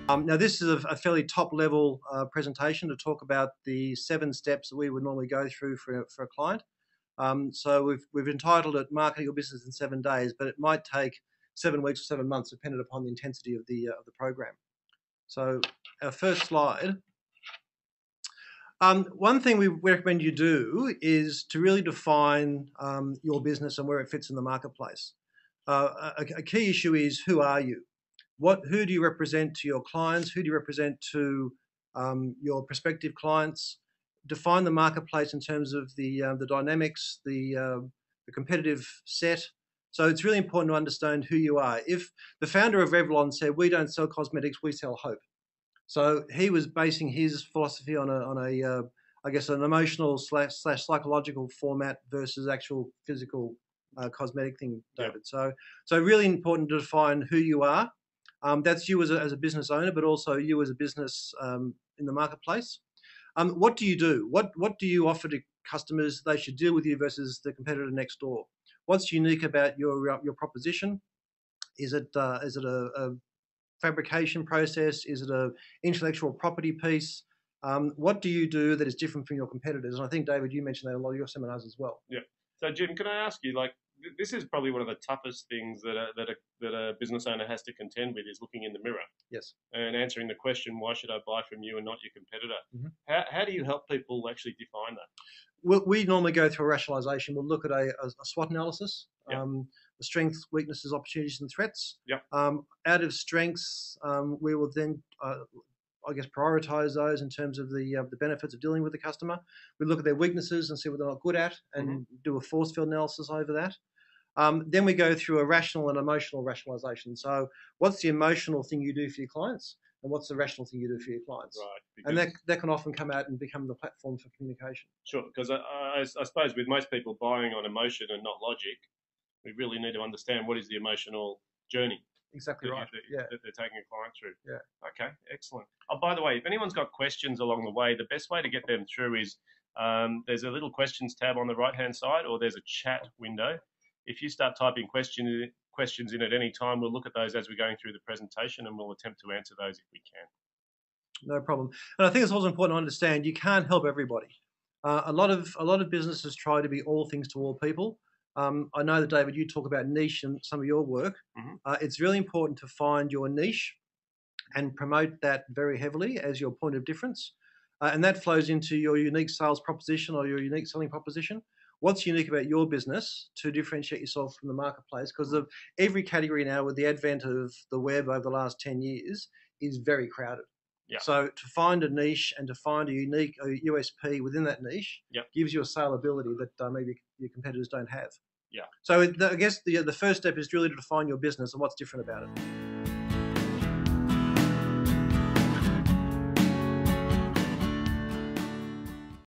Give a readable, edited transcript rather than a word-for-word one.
Now, this is a fairly top-level presentation to talk about the 7 steps that we would normally go through for a client. So we've entitled it "Marketing Your Business in 7 Days," but it might take 7 weeks or 7 months, depending upon the intensity of the program. So our first slide. One thing we recommend you do is to really define your business and where it fits in the marketplace. A key issue is, who are you? Who do you represent to your clients? Who do you represent to your prospective clients? Define the marketplace in terms of the dynamics, the competitive set. So it's really important to understand who you are. If the founder of Revlon said, "We don't sell cosmetics, we sell hope," so he was basing his philosophy on I guess, an emotional slash psychological format versus actual physical cosmetic thing, David. Yeah. So really important to define who you are. That's you as a business owner, but also you as a business in the marketplace. What do you do? What do you offer to customers they should deal with you versus the competitor next door? What's unique about your proposition? Is it a fabrication process? Is it a intellectual property piece? What do you do that is different from your competitors? And I think, David, you mentioned that in a lot of your seminars as well. Yeah. So, Jim, can I ask you, like, this is probably one of the toughest things that a business owner has to contend with, is looking in the mirror. Yes. And answering the question, why should I buy from you and not your competitor? Mm-hmm. How do you help people actually define that? We normally go through a rationalization. We'll look at a SWOT analysis, Yep. The strengths, weaknesses, opportunities, and threats. Yep. Out of strengths, we will then, I guess, prioritize those in terms of the benefits of dealing with the customer. We look at their weaknesses and see what they're not good at, and do a force field analysis over that. Then we go through a rational and emotional rationalization. So what's the emotional thing you do for your clients, and what's the rational thing you do for your clients? Right. And that can often come out and become the platform for communication. Sure, because I suppose with most people buying on emotion and not logic, we really need to understand what is the emotional journey. Exactly right. That they're taking a client through. Yeah. Okay, excellent. Oh, by the way, if anyone's got questions along the way, the best way to get them through is there's a little questions tab on the right-hand side, or there's a chat window. If you start typing questions in at any time, we'll look at those as we're going through the presentation, and we'll attempt to answer those if we can. No problem. And I think it's also important to understand you can't help everybody. A lot of businesses try to be all things to all people. I know that, David, you talk about niche in some of your work. It's really important to find your niche and promote that very heavily as your point of difference. And that flows into your unique sales proposition or your unique selling proposition. What's unique about your business to differentiate yourself from the marketplace? Because of every category now, with the advent of the web over the last 10 years, is very crowded. Yeah. So to find a niche and to find a unique USP within that niche gives you a saleability that maybe your competitors don't have. Yeah. So I guess the first step is really to define your business and what's different about it.